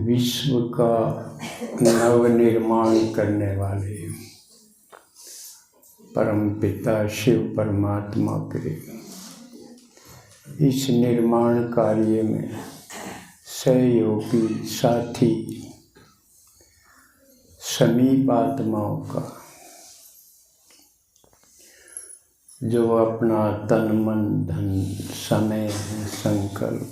विश्व का नवनिर्माण करने वाले परमपिता शिव परमात्मा के इस निर्माण कार्य में सहयोगी साथी समीप आत्माओं का जो अपना तन मन धन समय संकल्प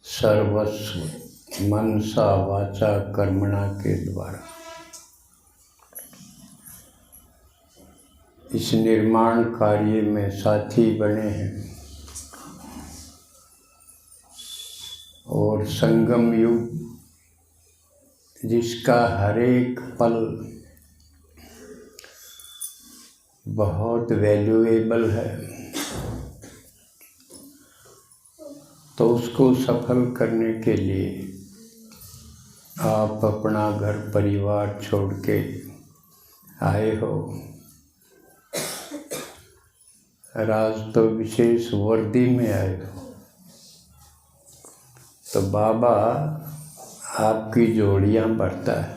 सर्वस्व मनसा वाचा कर्मणा के द्वारा इस निर्माण कार्य में साथी बने हैं और संगम युग जिसका हर एक पल बहुत वैल्यूएबल है, तो उसको सफल करने के लिए आप अपना घर परिवार छोड़ के आए हो। राज तो विशेष वर्दी में आए हो, तो बाबा आपकी जोड़ियां भरता है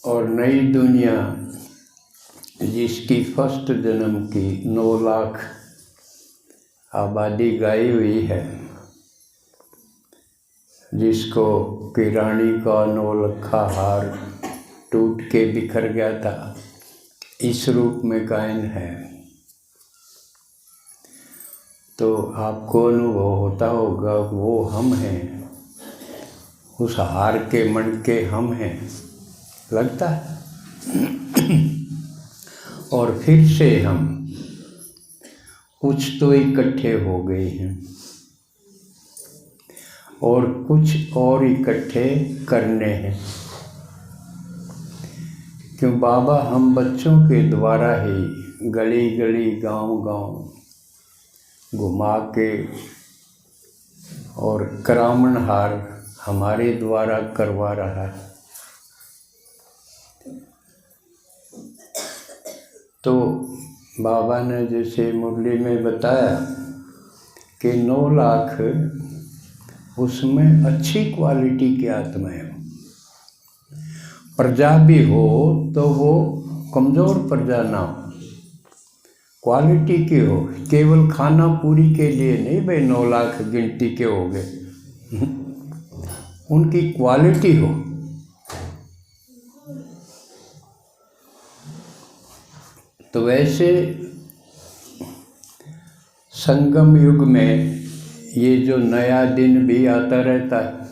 और नई दुनिया जिसकी फर्स्ट जन्म की 9 लाख आबादी गाई हुई है, जिसको किरानी का 9 लखा हार टूट के बिखर गया था, इस रूप में कायन है। तो आपको अनुभव होता होगा वो हम हैं, उस हार के मन के हम हैं, लगता है। और फिर से हम कुछ तो इकट्ठे हो गए हैं और कुछ और इकट्ठे करने हैं। क्यों बाबा हम बच्चों के द्वारा ही गली गली गांव गांव घुमा के और करामन हार हमारे द्वारा करवा रहा है। तो बाबा ने जैसे मुरली में बताया कि 9 लाख उसमें अच्छी क्वालिटी की आत्माएं हो, प्रजा भी हो तो वो कमज़ोर प्रजा ना हो, क्वालिटी की हो। केवल खाना पूरी के लिए नहीं भाई 9 लाख गिनती के हो गए, उनकी क्वालिटी हो। तो वैसे संगम युग में ये जो नया दिन भी आता रहता है,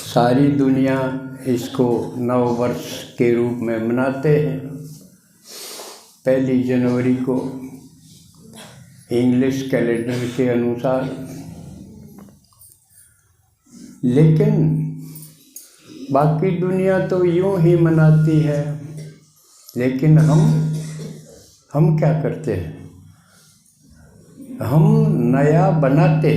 सारी दुनिया इसको नव वर्ष के रूप में मनाते हैं 1 जनवरी को इंग्लिश कैलेंडर के अनुसार। लेकिन बाकी दुनिया तो यूं ही मनाती है, लेकिन हम क्या करते हैं, हम नया बनाते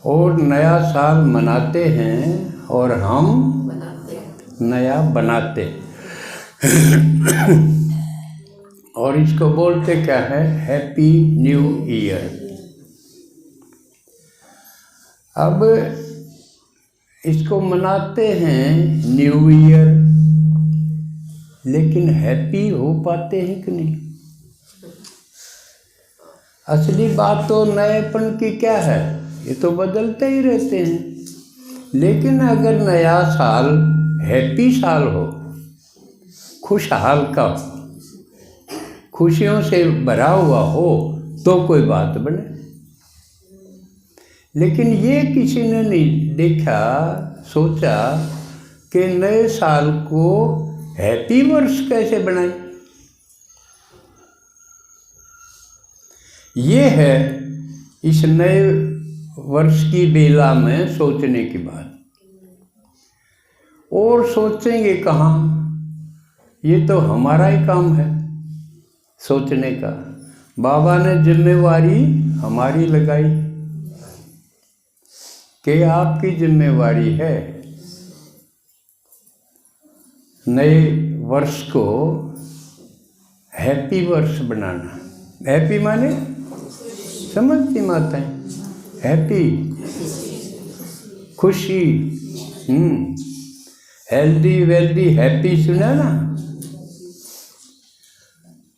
और नया साल मनाते हैं और हम नया बनाते और इसको बोलते क्या है, हैप्पी न्यू ईयर। अब इसको मनाते हैं न्यू ईयर, लेकिन हैप्पी हो पाते हैं कि नहीं? असली बात तो नएपन की क्या है, ये तो बदलते ही रहते हैं। लेकिन अगर नया साल हैप्पी साल हो, खुशहाल का, खुशियों से भरा हुआ हो, तो कोई बात बने। लेकिन ये किसी ने नहीं देखा, सोचा कि नए साल को हैप्पी वर्ष कैसे बनाएं। ये है इस नए वर्ष की बेला में सोचने की बात। और सोचेंगे कहाँ, ये तो हमारा ही काम है सोचने का। बाबा ने जिम्मेवारी हमारी लगाई कि आपकी जिम्मेवारी है नए वर्ष को हैप्पी वर्ष बनाना। हैप्पी माने समझती माताएं, हैप्पी खुशी, हेल्दी वेल्दी हैप्पी सुना ना।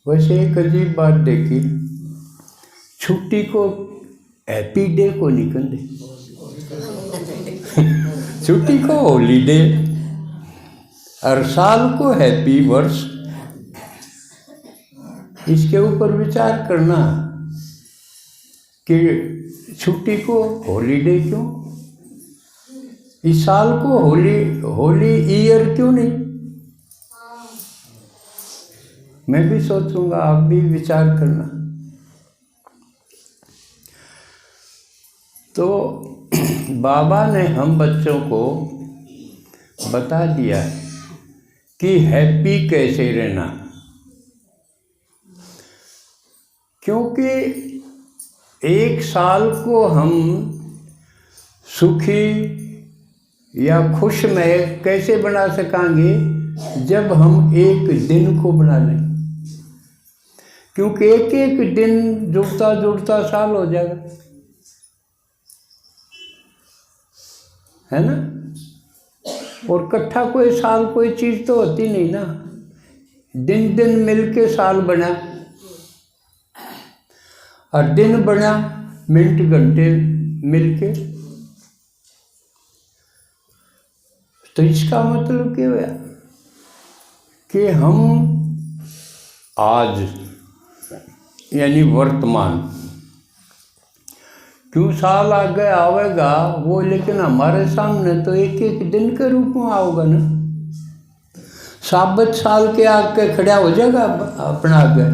वैसे एक अजीब बात देखी, छुट्टी को हैप्पी डे को नहीं कहते, छुट्टी को हॉलीडे और साल को हैप्पी वर्ष। इसके ऊपर विचार करना कि छुट्टी को हॉलीडे क्यों, इस साल को होली ईयर क्यों नहीं। मैं भी सोचूंगा, आप भी विचार करना। तो बाबा ने हम बच्चों को बता दिया कि हैप्पी कैसे रहना, क्योंकि एक साल को हम सुखी या खुश में कैसे बना सकेंगे जब हम एक दिन को बना लें, क्योंकि एक एक दिन जुड़ता जुड़ता साल हो जाएगा, है ना। और इकट्ठा कोई साल कोई चीज़ तो होती नहीं ना, दिन दिन मिलके साल बना, और दिन बना मिनट घंटे मिलके। तो इसका मतलब क्या हुआ कि हम आज यानी वर्तमान, क्यों साल आगे आवेगा वो, लेकिन हमारे सामने तो एक एक दिन के रूप में आओगा ना। साबित साल के आगे खड़ा हो जाएगा अपना आगे,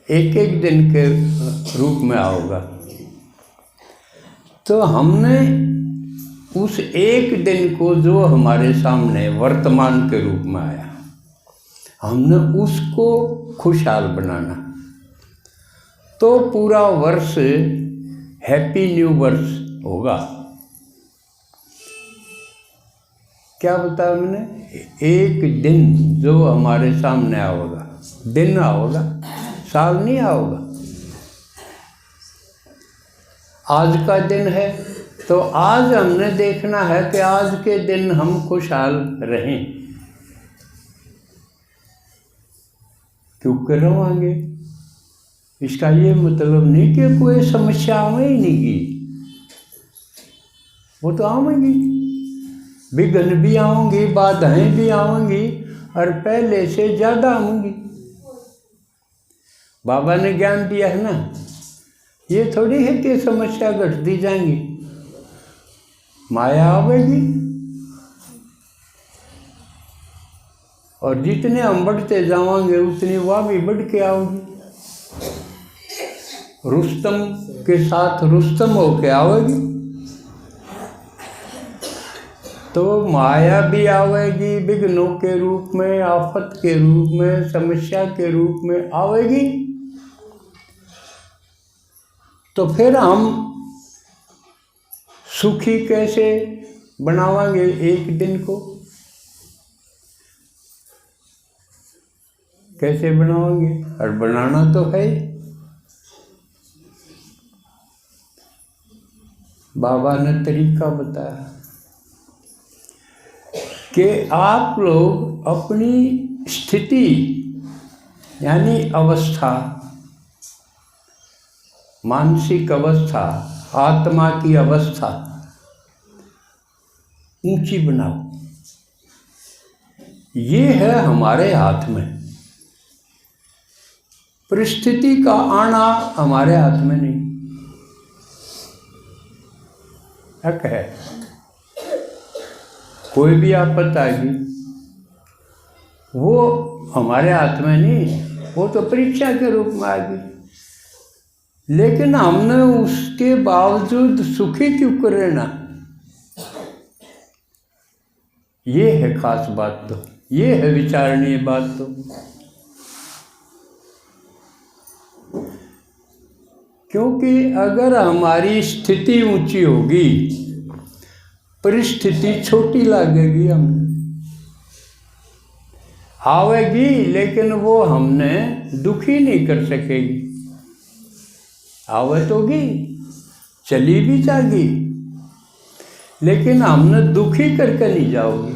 एक एक दिन के रूप में आओगा। तो हमने उस एक दिन को जो हमारे सामने वर्तमान के रूप में आया, हमने उसको खुशहाल बनाना। तो पूरा वर्ष हैप्पी न्यू वर्ष होगा। क्या बताया मैंने, एक दिन जो हमारे सामने आओगा, दिन आओगा, साल नहीं आओगा। आज का दिन है तो आज हमने देखना है कि आज के दिन हम खुशहाल रहें, क्योंकि रहोगे। इसका ये मतलब नहीं कि कोई समस्या आवे ही नहीं की, वो तो आवेंगी, विघ्न भी आऊँगी, बाधाएं भी आऊँगी, और पहले से ज़्यादा आऊँगी। बाबा ने ज्ञान दिया है ना, ये थोड़ी है कि समस्या घटती जाएंगी, माया आवेगी, और जितने हम बढ़ते जाएंगे उतनी वह भी बढ़ के आओगी। रुस्तम के साथ रुस्तम होके आवेगी, तो माया भी आवेगी, विघ्नों के रूप में, आफत के रूप में, समस्या के रूप में आवेगी। तो फिर हम सुखी कैसे बनावांगे एक दिन को, कैसे बनाओगे, और बनाना तो है। बाबा ने तरीका बताया कि आप लोग अपनी स्थिति यानी अवस्था, मानसिक अवस्था, आत्मा की अवस्था ऊंची बनाओ। ये है हमारे हाथ में, परिस्थिति का आना हमारे हाथ में नहीं। हक है, कोई भी आपत्ति आएगी वो हमारे हाथ में नहीं, वो तो परीक्षा के रूप में आएगी। लेकिन हमने उसके बावजूद सुखी क्यों कर रहना, ये है खास बात। तो ये है विचारणीय बात। तो क्योंकि अगर हमारी स्थिति ऊंची होगी, परिस्थिति छोटी लगेगी हमें। आवेगी, लेकिन वो हमने दुखी नहीं कर सकेगी। आवे तोगी, चली भी जाएगी, लेकिन हमने दुखी करके नहीं जाओगी।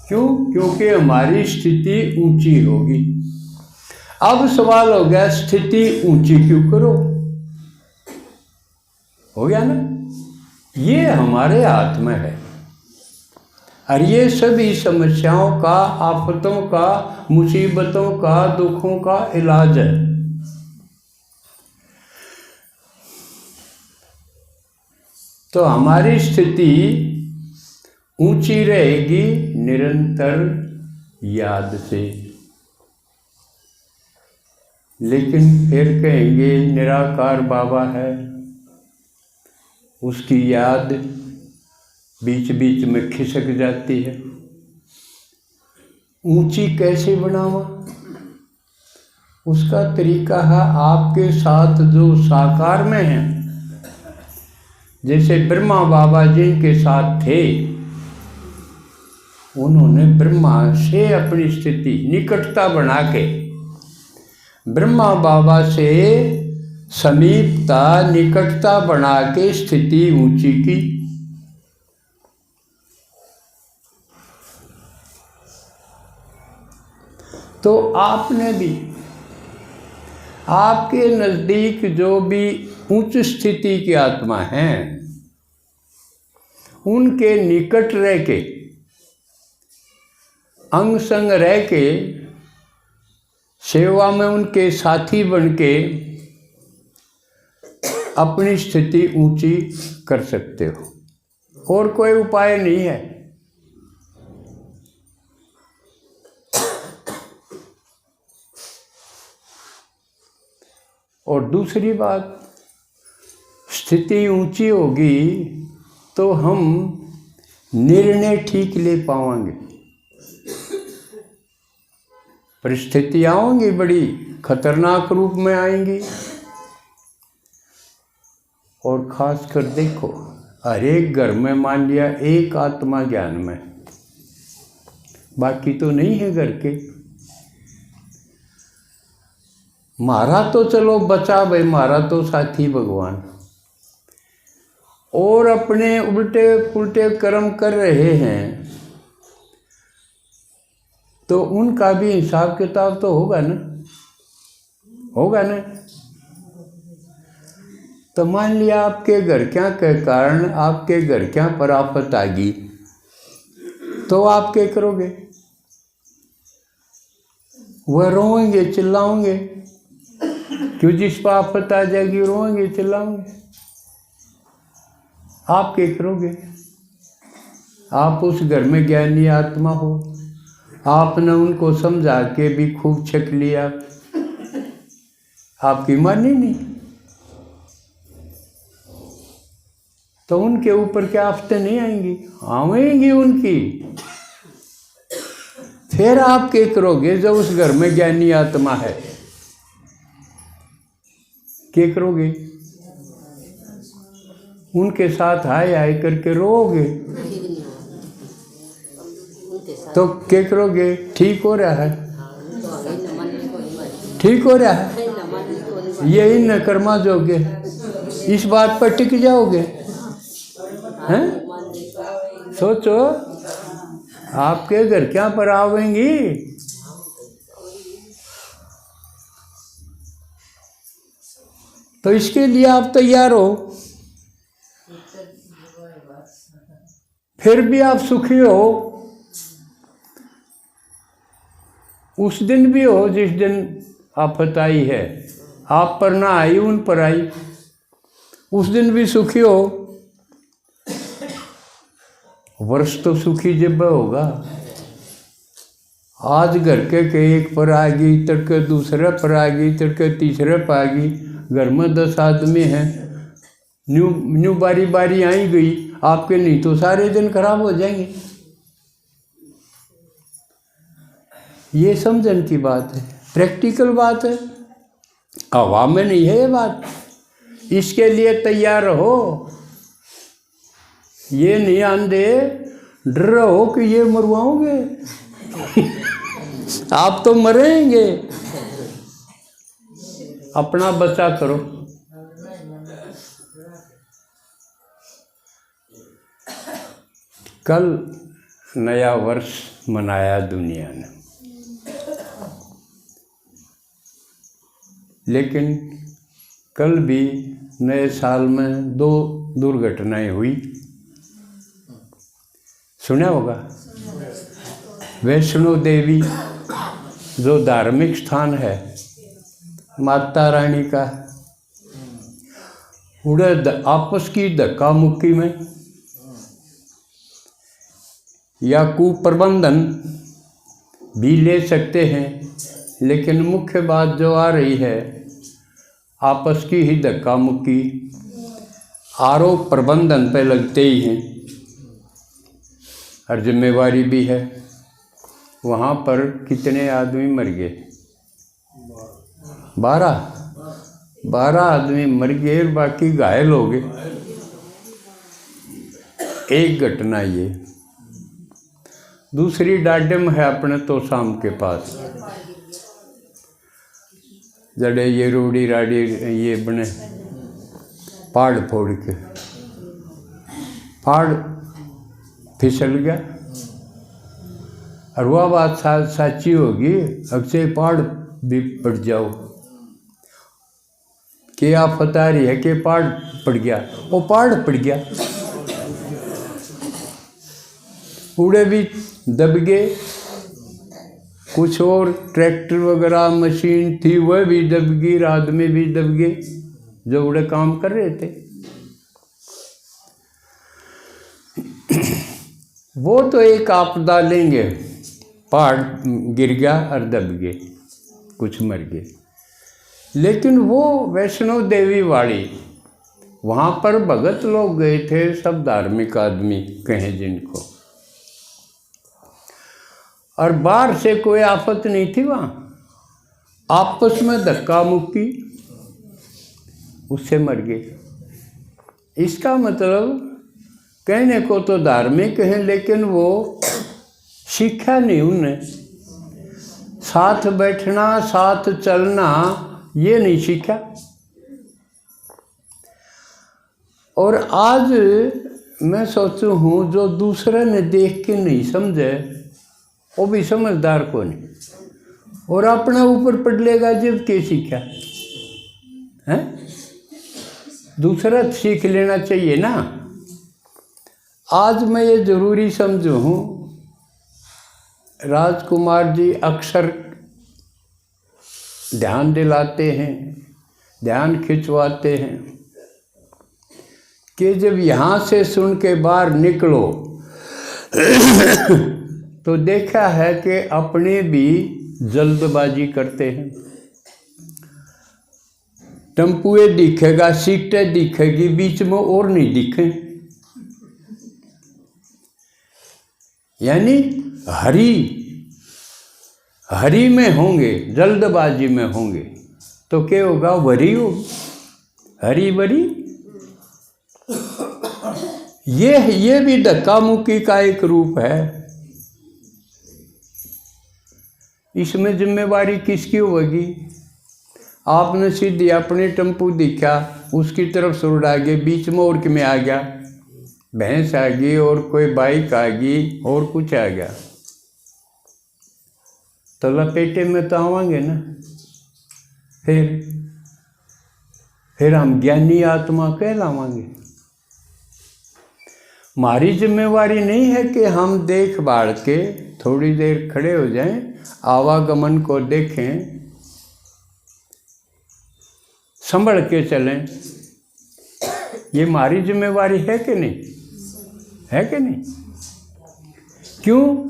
क्यों? क्योंकि हमारी स्थिति ऊंची होगी। अब सवाल हो गया, स्थिति ऊंची क्यों करो? हो गया ना? ये हमारे हाथ में है, और ये सभी समस्याओं का, आफतों का, मुसीबतों का, दुखों का इलाज है। तो हमारी स्थिति ऊंची रहेगी निरंतर याद से। लेकिन फिर कहेंगे निराकार बाबा है, उसकी याद बीच बीच में खिसक जाती है। ऊंची कैसे बनावा? उसका तरीका है आपके साथ जो साकार में है। जैसे ब्रह्मा बाबा जिनके साथ थे, उन्होंने ब्रह्मा से अपनी स्थिति निकटता बना के, ब्रह्मा बाबा से समीपता, निकटता बना के स्थिति ऊंची की। तो आपने भी, आपके नज़दीक जो भी उच्च स्थिति की आत्मा हैं, उनके निकट रह के, अंग संग रह के, सेवा में उनके साथी बन के अपनी स्थिति ऊंची कर सकते हो। और कोई उपाय नहीं है। और दूसरी बात, स्थिति ऊंची होगी तो हम निर्णय ठीक ले पाएंगे। परिस्थितियाँ आएंगी, बड़ी खतरनाक रूप में आएंगी। और खास कर देखो, हर एक घर में मान लिया एक आत्मा ज्ञान में, बाकी तो नहीं है घर के। मारा तो चलो बचा भाई, मारा तो साथी भगवान। और अपने उल्टे पुल्टे कर्म कर रहे हैं, तो उनका भी हिसाब किताब तो होगा ना, होगा ना। तो मान लिया आपके घर क्या के कारण आपके घर क्या पर आफत आ गई, तो आप क्या करोगे? वह रोएंगे, चिल्लाओगे। क्यों? जिस पर आफत आ जाएगी रोएंगे, चिल्लाओगे। आप क्या करोगे? आप उस घर में ज्ञानी आत्मा हो, आपने उनको समझा के भी खूब छक लिया, आपकी मानी नहीं, तो उनके ऊपर क्या आफतें नहीं आएंगी? आएंगी उनकी। फिर आप क्या करोगे? जब उस घर में ज्ञानी आत्मा है, क्या करोगे? उनके साथ हाय हाय करके रोओगे। तो क्या करोगे? ठीक हो रहा है, ठीक हो रहा है, यही न कर्मा जोगे, इस बात पर टिक जाओगे। हैं? सोचो, आपके घर क्या पर आवेंगी? तो इसके लिए आप तैयार हो। फिर भी आप सुखी हो, उस दिन भी हो जिस दिन आफत आई है, आप पर ना आई, उन पर आई, उस दिन भी सुखी हो। वर्ष तो सुखी जब होगा। आज घर के एक पर आ गई, तड़के दूसरे पर आ गई, तड़के तीसरे पर आ गई। घर में 10 आदमी हैं, न्यू बारी बारी आई गई आपके, नहीं तो सारे दिन खराब हो जाएंगे। ये समझन की बात है, प्रैक्टिकल बात है, हवा में नहीं है ये बात। इसके लिए तैयार रहो। ये नहीं आंदे डर रहो कि ये मरवाओगे। आप तो मरेंगे, अपना बचा करो। कल नया वर्ष मनाया दुनिया ने, लेकिन कल भी नए साल में 2 दुर्घटनाएं हुई। सुना होगा, वैष्णो देवी जो धार्मिक स्थान है माता रानी का, उड़े आपस की धक्का मुक्की में या कुप्रबंधन भी ले सकते हैं, लेकिन मुख्य बात जो आ रही है आपस की ही धक्का मुक्की, आरोप प्रबंधन पे लगते ही हैं और जिम्मेवारी भी है। वहाँ पर कितने आदमी मर गए? 12 आदमी मर गए और बाकी घायल हो गए। एक घटना ये। दूसरी डाडम है अपने तो शाम के पास, जड़े ये रोड़ी राड़ी ये बने पहाड़ फोड़ के, पहाड़ फिसल गया और वह बात सच्ची होगी, अक्सर पहाड़ भी पड़ जाओ, कि आफत आ रही है कि पहाड़ पड़ गया, वो पहाड़ पड़ गया, उड़े भी दब गए, कुछ और ट्रैक्टर वगैरह मशीन थी वह भी दब गई, आदमी भी दब गए जो उड़े काम कर रहे थे। वो तो एक आपदा लेंगे, पहाड़ गिर गया और दब गए, कुछ मर गए, लेकिन वो वैष्णो देवी वाली वहाँ पर भगत लोग गए थे, सब धार्मिक आदमी कहें जिनको, और बाहर से कोई आफत नहीं थी, वहाँ आपस में धक्का मुक्की, उससे मर गए। इसका मतलब कहने को तो धार्मिक है, लेकिन वो सीखा नहीं उन्हें, साथ बैठना साथ चलना ये नहीं सीखा। और आज मैं सोचूं हूँ जो दूसरे ने देख के नहीं समझे वो भी समझदार को नहीं, और अपने ऊपर पड़ लेगा जब के सीखा है। दूसरा सीख लेना चाहिए ना। आज मैं ये जरूरी समझू हूँ, राजकुमार जी अक्सर ध्यान दिलाते हैं, ध्यान खिंचवाते हैं कि जब यहाँ से सुन के बाहर निकलो तो देखा है कि अपने भी जल्दबाजी करते हैं। टेम्पुए दिखेगा, सीटें दिखेगी, बीच में और नहीं दिखे, यानी हरी में होंगे, जल्दबाजी में होंगे तो क्या होगा? वरी होगी, हरी बरी। ये भी धक्का मुक्की का एक रूप है। इसमें जिम्मेवारी किसकी होगी? आपने सीधी अपने टेम्पू दिखा, उसकी तरफ से उड़ा गए, बीच में और में आ गया, भैंस आ गई और कोई बाइक आ गई और कुछ आ गया, तो लपेटे में तो आवांगे ना। फिर हम ज्ञानी आत्मा कहलावांगे। हमारी जिम्मेवारी नहीं है कि हम देख भाल के थोड़ी देर खड़े हो जाएं, आवागमन को देखें, संभल के चलें। ये हमारी जिम्मेवारी है कि नहीं? है कि नहीं? क्यों?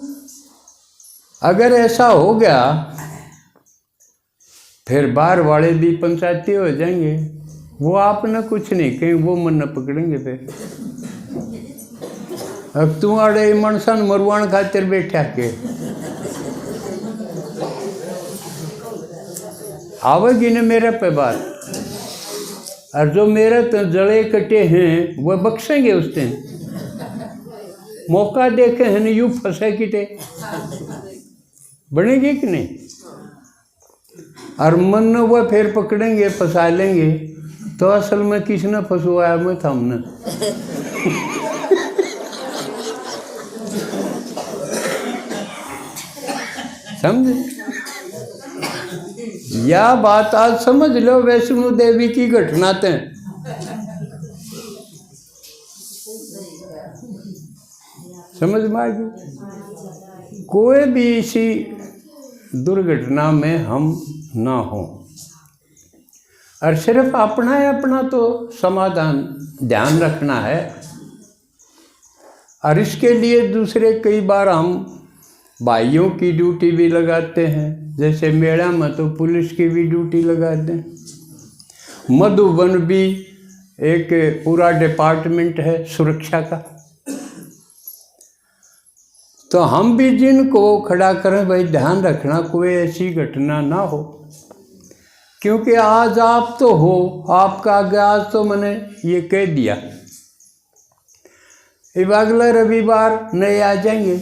अगर ऐसा हो गया फिर बाहर वाले भी पंचायती हो जाएंगे, वो आपने कुछ नहीं कहीं, वो मन न पकड़ेंगे। फिर अब तू आड़े मनसन मरवाण खातिर बैठा के आवेगी न मेरे पे बात, और जो मेरे तो जड़े कटे हैं वह बख्शेंगे उस दिन। मौका देखे हैं यू फंसे किटे, बनेगी कि नहीं? और मन न हुआ फिर पकड़ेंगे फंसा लेंगे, तो असल में किसने फंसवाया? मैं था हमने। समझे? यह बात आज समझ लो वैष्णो देवी की घटना थे। समझ में आ गई? कोई भी इसी दुर्घटना में हम ना हो, और सिर्फ अपना ही अपना तो समाधान ध्यान रखना है। और इसके लिए दूसरे कई बार हम भाइयों की ड्यूटी भी लगाते हैं, जैसे मेला में तो पुलिस की भी ड्यूटी लगाते हैं। मधुबन भी एक पूरा डिपार्टमेंट है सुरक्षा का। तो हम भी जिनको खड़ा करें भाई ध्यान रखना कोई ऐसी घटना ना हो, क्योंकि आज आप तो हो, आपका आगे आज तो मैंने ये कह दिया, अब अगला रविवार नए आ जाएंगे।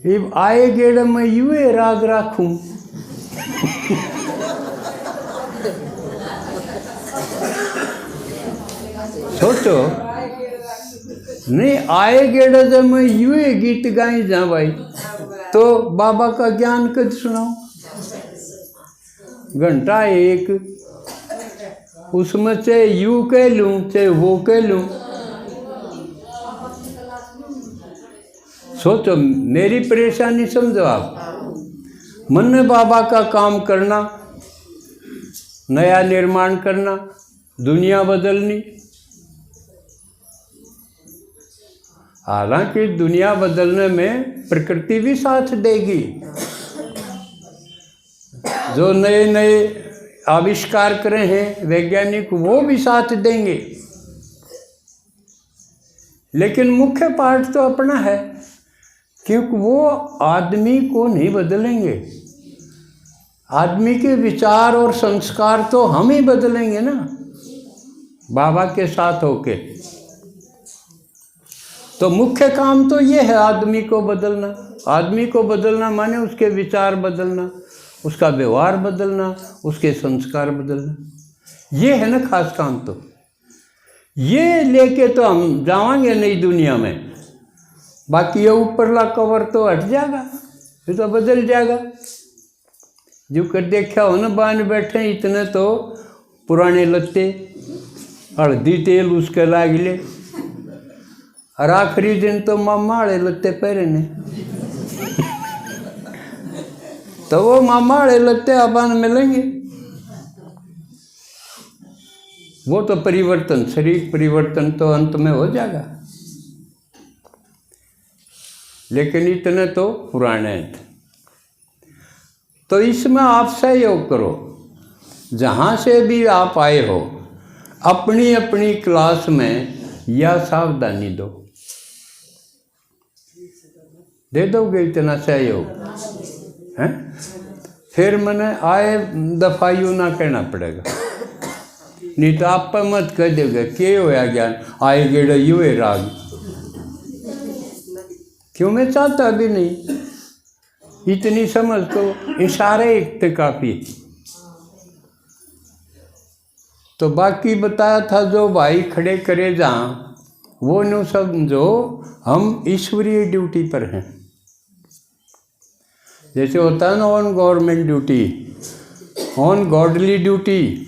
अब आए गेड़ में यूँ राग राखूं। सोचो, नहीं आए गेड़ जब मैं यूँ गीत गाई जा भाई, तो बाबा का ज्ञान कद सुनाऊं? घंटा एक, उसमें चाहे यू कह लूँ चाहे वो कह लूँ। सोचो, मेरी परेशानी समझो आप। मन ने बाबा का काम करना, नया निर्माण करना, दुनिया बदलनी। हालांकि दुनिया बदलने में प्रकृति भी साथ देगी, जो नए नए आविष्कार करे हैं वैज्ञानिक वो भी साथ देंगे, लेकिन मुख्य पार्ट तो अपना है, क्योंकि वो आदमी को नहीं बदलेंगे। आदमी के विचार और संस्कार तो हम ही बदलेंगे ना, बाबा के साथ होके। तो मुख्य काम तो ये है आदमी को बदलना। आदमी को बदलना माने उसके विचार बदलना, उसका व्यवहार बदलना, उसके संस्कार बदलना। ये है ना खास काम। तो ये लेके तो हम जाएंगे नई दुनिया में। बाकी ये ऊपरला कवर तो हट जाएगा, ये तो बदल जाएगा। जो कर देखा हो ना बांध बैठे इतने तो पुराने लत्ते, हल्दी तेल उसके लागले, और आखिरी दिन तो मामा वाले लत्ते पहरे ने। तो वो मामा वाले लत्ते अपन मिलेंगे। वो तो परिवर्तन, शरीर परिवर्तन तो अंत में हो जाएगा, लेकिन इतने तो पुराने हैं। तो इसमें आप सहयोग करो, जहाँ से भी आप आए हो, अपनी अपनी क्लास में यह सावधानी दो। दे दोगे इतना सहयोग हैं? फिर मैंने आए दफा यूँ ना कहना पड़ेगा, नहीं तो आप पर मत कह देगा के होया ज्ञान आए गेड़ा यू है राग। क्यों? मैं चाहता भी नहीं, इतनी समझ तो इशारे इतने काफ़ी। तो बाकी बताया था जो भाई खड़े करे जहाँ, वो न समझो हम ईश्वरीय ड्यूटी पर हैं। जैसे होता है ना on government duty, on godly duty,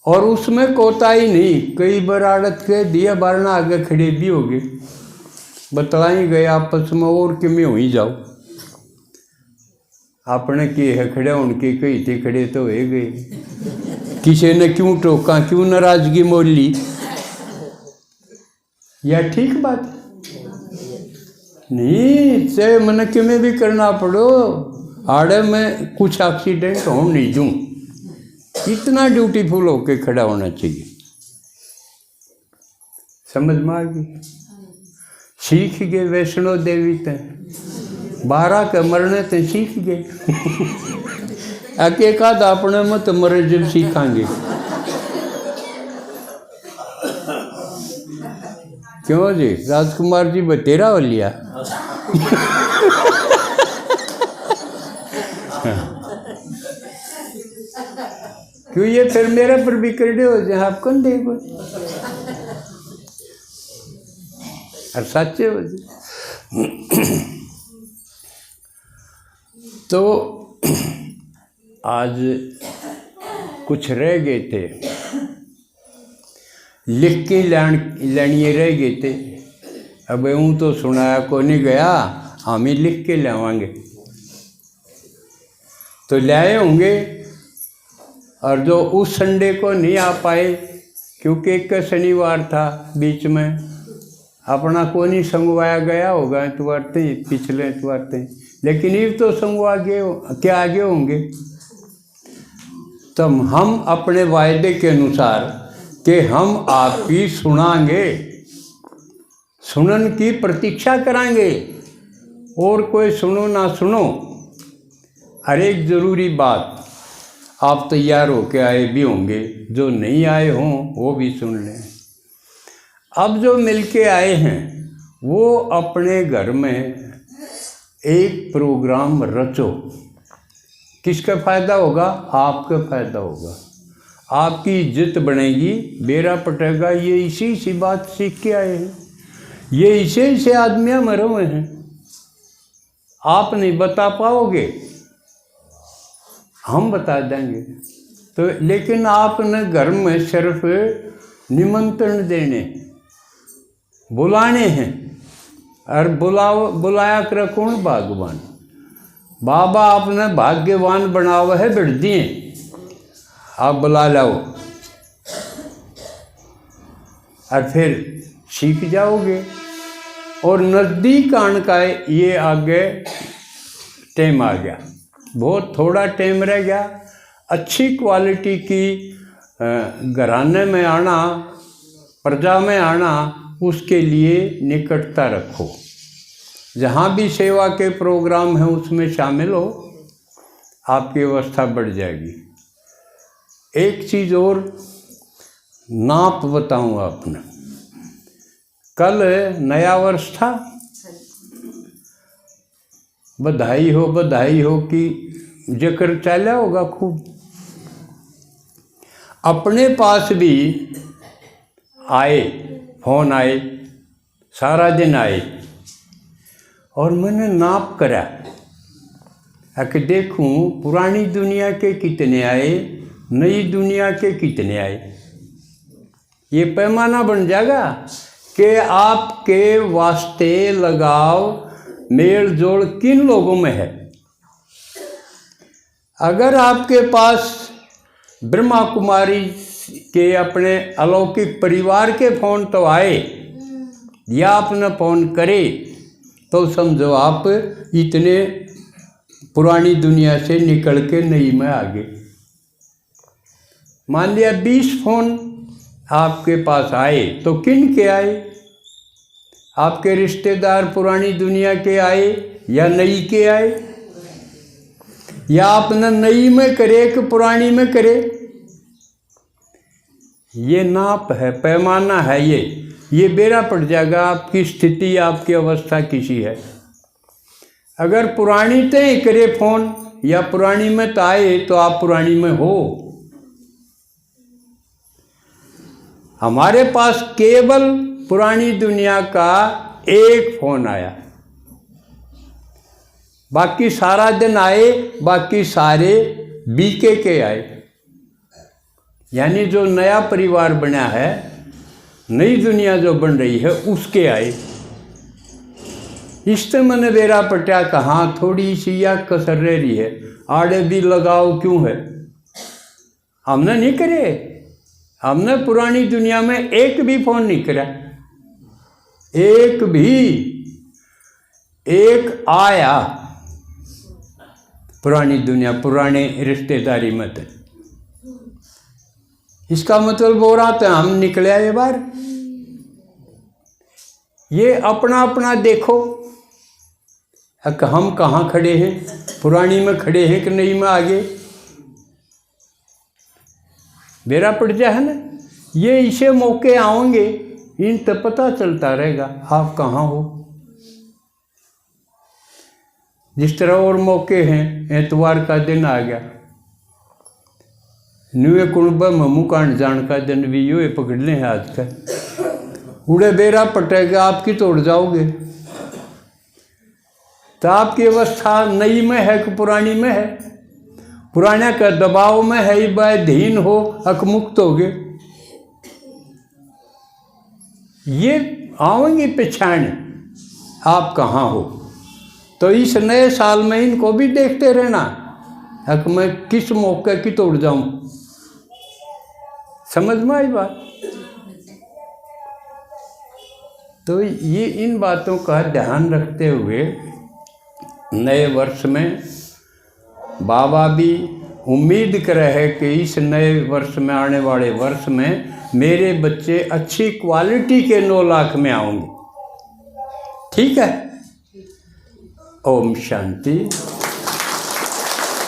और उसमें कोताही नहीं। कई बार आड़त के दिया बारना आगे खड़े भी हो गए, बतलाई गए आपस में और कि मैं हो ही जाओ। आपने किए है खड़े उनके कई थे खड़े तो हो गए, किसी ने क्यों टोका, क्यों नाराजगी मोल ली? या ठीक बात नहीं, चाहे मन के में भी करना पड़ो, आड़े में कुछ एक्सीडेंट हो नहीं दूँ, इतना ड्यूटीफुल होके खड़ा होना चाहिए। समझ में आ गई? सीख गए वैष्णो देवी ते 12 के मरने ते सीख गए। एक आध अपने मत मरे जब सीखांगे। क्यों जी राजकुमार जी बतेरा हो लिया? क्यों ये फिर मेरे पर भी करड़े हो जाए, आप कौन देखो और सच्चे हो जाए। तो आज कुछ रह गए थे, लिख के लेनिए रह गए थे। अब यूँ तो सुनाया को नहीं गया, हम ही लिख के लावांगे। तो लाए होंगे, और जो उस संडे को नहीं आ पाए क्योंकि एक शनिवार था बीच में, अपना को नहीं संगवाया गया होगा इतवारते पिछले इतवारते, लेकिन ये तो संगवा गए क्या आगे होंगे। तो हम अपने वायदे के अनुसार कि हम आपकी सुनांगे, सुनन की प्रतीक्षा करांगे, और कोई सुनो ना सुनो, हर एक ज़रूरी बात आप तैयार होके आए भी होंगे, जो नहीं आए हों वो भी सुन लें। अब जो मिलके आए हैं वो अपने घर में एक प्रोग्राम रचो। किसका फ़ायदा होगा? आपका फ़ायदा होगा, आपकी इज्जत बनेगी, बेड़ा पटेगा। ये इसी सी बात सीख के आए हैं, ये इसे आदमियाँ मरे हुए हैं। आप नहीं बता पाओगे, हम बता देंगे। तो लेकिन आपने घर में सिर्फ निमंत्रण देने, बुलाने हैं, और बुलाया कर कौन? भगवान बाबा आपने भाग्यवान बनावा है, बढ़ दिए आप बुला लाओ, और फिर सीख जाओगे। और नज़दीक आने का ये आगे टाइम आ गया, बहुत थोड़ा टाइम रह गया। अच्छी क्वालिटी की घराने में आना, प्रजा में आना, उसके लिए निकटता रखो। जहाँ भी सेवा के प्रोग्राम हैं उसमें शामिल हो, आपकी अवस्था बढ़ जाएगी। एक चीज़ और नाप बताऊँ आपने, कल नया वर्ष था, बधाई हो कि जिक्र चला होगा खूब। अपने पास भी आए, फोन आए, सारा दिन आए, और मैंने नाप करा कि देखूं पुरानी दुनिया के कितने आए, नई दुनिया के कितने आए। ये पैमाना बन जाएगा कि आपके वास्ते लगाव मेल जोड़ किन लोगों में है। अगर आपके पास ब्रह्मा कुमारी के अपने अलौकिक परिवार के फ़ोन तो आए, या आपने फ़ोन करे, तो समझो आप इतने पुरानी दुनिया से निकल के नई में आ गए। मान लिया 20 फ़ोन आपके पास आए, तो किन के आए? आपके रिश्तेदार पुरानी दुनिया के आए या नई के आए? या आपने नई में करे कि पुरानी में करे? ये नाप है, पैमाना है। ये बेड़ा पड़ जाएगा आपकी स्थिति, आपकी अवस्था किसी है। अगर पुरानी तय करे फ़ोन या पुरानी में तो आए, तो आप पुरानी में हो। हमारे पास केवल पुरानी दुनिया का एक फ़ोन आया, बाकी सारा दिन आए, बाकी सारे बीके के आए। यानी जो नया परिवार बना है, नई दुनिया जो बन रही है, उसके आए। इससे मैंने बेरा पटा कहाँ थोड़ी सी या कसर रह रही है, आड़े भी लगाओ क्यों है। हमने नहीं करे, हमने पुरानी दुनिया में एक भी फ़ोन नहीं करा, एक भी। एक आया पुरानी दुनिया, पुराने रिश्तेदारी में थे। इसका मतलब हो रहा था हम निकले आए बाहर। ये अपना अपना देखो, हम कहाँ खड़े हैं, पुरानी में खड़े हैं कि नई में आगे। बेरा पड़ जाए है ना। ये इसे मौके आओगे, इन तो पता चलता रहेगा आप कहाँ हो। जिस तरह और मौके हैं, एतवार का दिन आ गया, न्यूए कुणब ममू कांड जान का दिन भी यो पकड़ लें आज का, उड़े बेरा पटेगा आपकी तोड़ जाओगे। तो आपकी अवस्था नई में है कि पुरानी में है? पुराने का दबाव में है, बाधीन हो, अकमुक्त हो गए। ये आवेंगी पहचान आप कहाँ हो। तो इस नए साल में इनको भी देखते रहना कि मैं किस मौके की तोड़ जाऊं। समझ में आई बात? तो ये इन बातों का ध्यान रखते हुए नए वर्ष में बाबा भी उम्मीद करे है कि इस नए वर्ष में, आने वाले वर्ष में मेरे बच्चे अच्छी क्वालिटी के 9 लाख में आएंगे। ठीक है। ओम शांति।